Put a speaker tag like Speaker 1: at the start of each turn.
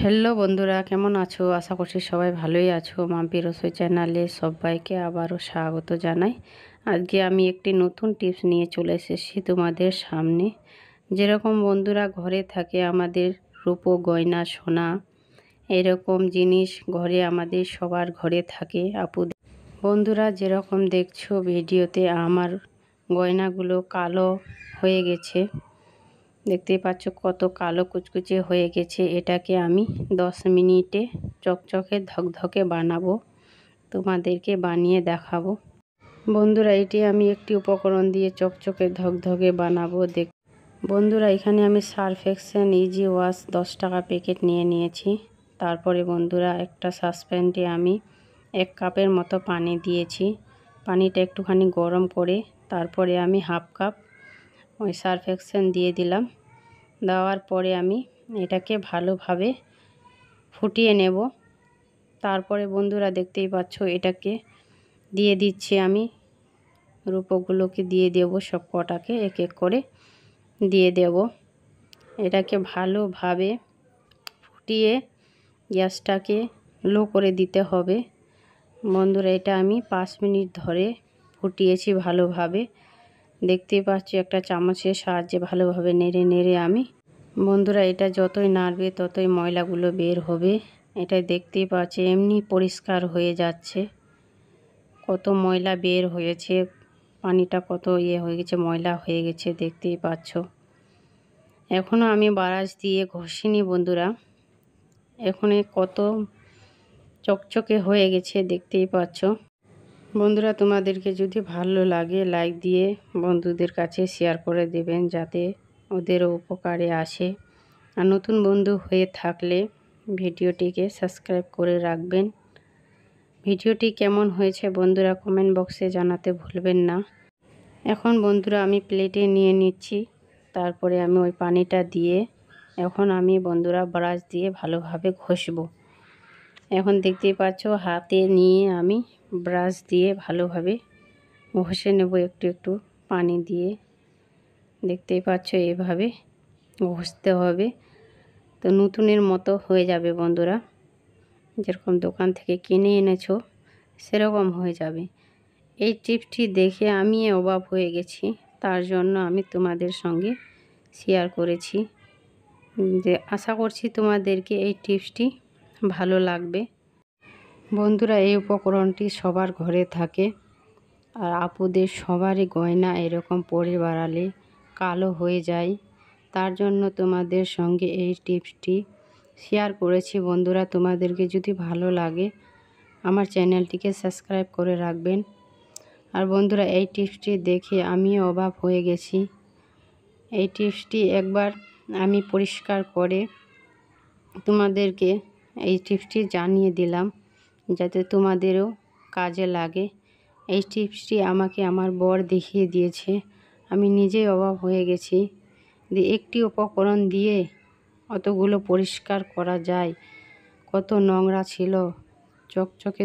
Speaker 1: Hello বন্ধুরা, কেমন আছো? আশা করছি সবাই ভালোই আছো। মাম্পি রসোই চ্যানেলে সবাইকে আবারও স্বাগত জানাই। আজকে আমি একটি নতুন টিপস নিয়ে চলে এসেছি তোমাদের সামনে। যেরকম বন্ধুরা ঘরে থাকে আমাদের রূপো গয়না সোনা এরকম জিনিস ঘরে আমাদের সবার ঘরে থাকে। বন্ধুরা যেরকম দেখছো ভিডিওতে আমার গয়নাগুলো কালো হয়ে গেছে, দেখতেই পাচ্ছ কত কালো কুচকুচে হয়ে গেছে। এটাকে আমি 10 মিনিটে চকচকে ধকধকে বানাবো, তোমাদেরকে বানিয়ে দেখাবো। বন্ধুরা এটি আমি একটি উপকরণ দিয়ে চকচকে ধকধকে বানাবো। বন্ধুরা এখানে আমি সার্ফ এক্সেল ইজি ওয়াশ 10 টাকা প্যাকেট নিয়ে নিয়েছি। তারপরে বন্ধুরা একটা সসপ্যানে আমি 1 কাপের মতো পানি দিয়েছি। পানিটা একটুখানি গরম করে তারপরে আমি হাফ কাপ ওই সার্ফ এক্সেল দিয়ে দিলাম। দেওয়ার পরে আমি এটাকে ভালোভাবে ফুটিয়ে নেব। তারপরে বন্ধুরা দেখতেই পাচ্ছ এটাকে দিয়ে দিচ্ছি আমি, রূপোগুলোকে দিয়ে দেব, সব কটাকে এক এক করে দিয়ে দেব। এটাকে ভালোভাবে ফুটিয়ে গ্যাসটাকে লো করে দিতে হবে। বন্ধুরা এটা আমি 5 মিনিট ধরে ফুটিয়েছি ভালোভাবে। দেখতেই পাচ্ছি একটা চামচের সাহায্যে ভালোভাবে নেড়ে নেড়ে আমি, বন্ধুরা এটা যতই নাড়বে ততই ময়লাগুলো বের হবে। এটা দেখতেই পাচ্ছি এমনি পরিষ্কার হয়ে যাচ্ছে, কত ময়লা বের হয়েছে, পানিটা কত হয়ে গেছে, ময়লা হয়ে গেছে দেখতেই পাচ্ছ। এখনও আমি ব্রাশ দিয়ে ঘষিনি বন্ধুরা, এখন কত চকচকে হয়ে গেছে দেখতেই পাচ্ছ। বন্ধুরা তোমাদেরকে যদি ভালো লাগে লাইক দিয়ে বন্ধুদের কাছে শেয়ার করে দেবেন, যাতে ওদেরও উপকারে আসে। আর নতুন বন্ধু হয়ে থাকলে ভিডিওটিকে সাবস্ক্রাইব করে রাখবেন। ভিডিওটি কেমন হয়েছে বন্ধুরা কমেন্ট বক্সে জানাতে ভুলবেন না। এখন বন্ধুরা আমি প্লেটে নিয়ে নিচ্ছি। তারপরে আমি ওই পানিটা দিয়ে এখন আমি বন্ধুরা ব্রাশ দিয়ে ভালোভাবে ঘষবো। এখন দেখতেই পাচ্ছ হাতে নিয়ে আমি ব্রাশ দিয়ে ভালোভাবে ঘষে নেব, একটু একটু পানি দিয়ে। দেখতেই পাচ্ছ এভাবে ঘষতে হবে, তো নতুনের মতো হয়ে যাবে বন্ধুরা। যেরকম দোকান থেকে কিনে এনেছো সেরকম হয়ে যাবে। এই টিপসটি দেখে আমি অবাক হয়ে গেছি, তার জন্য আমি তোমাদের সঙ্গে শেয়ার করেছি। যে আশা করছি তোমাদেরকে এই টিপসটি ভালো লাগবে। বন্ধুরা এই উপকরণটি সবার ঘরে থাকে, আর আপুদের সবারই গয়না এরকম পরে বাড়ালে কালো হয়ে যায়। তার জন্য তোমাদের সঙ্গে এই টিপসটি শেয়ার করেছি। বন্ধুরা তোমাদেরকে যদি ভালো লাগে আমার চ্যানেলটিকে সাবস্ক্রাইব করে রাখবেন। আর বন্ধুরা এই টিপসটি দেখে আমিও অবাক হয়ে গেছি। এই টিপসটি একবার আমি পরিষ্কার করে তোমাদেরকে এই টিপসটি জানিয়ে দিলাম, যাতে তোমাদেরও কাজে লাগে। এই টিপসটি আমাকে আমার বর দেখিয়ে দিয়েছে, আমি নিজেই অবাক হয়ে গেছি যে একটি উপকরণ দিয়ে অতগুলো পরিষ্কার করা যায়। কত নোংরা ছিল, চকচকে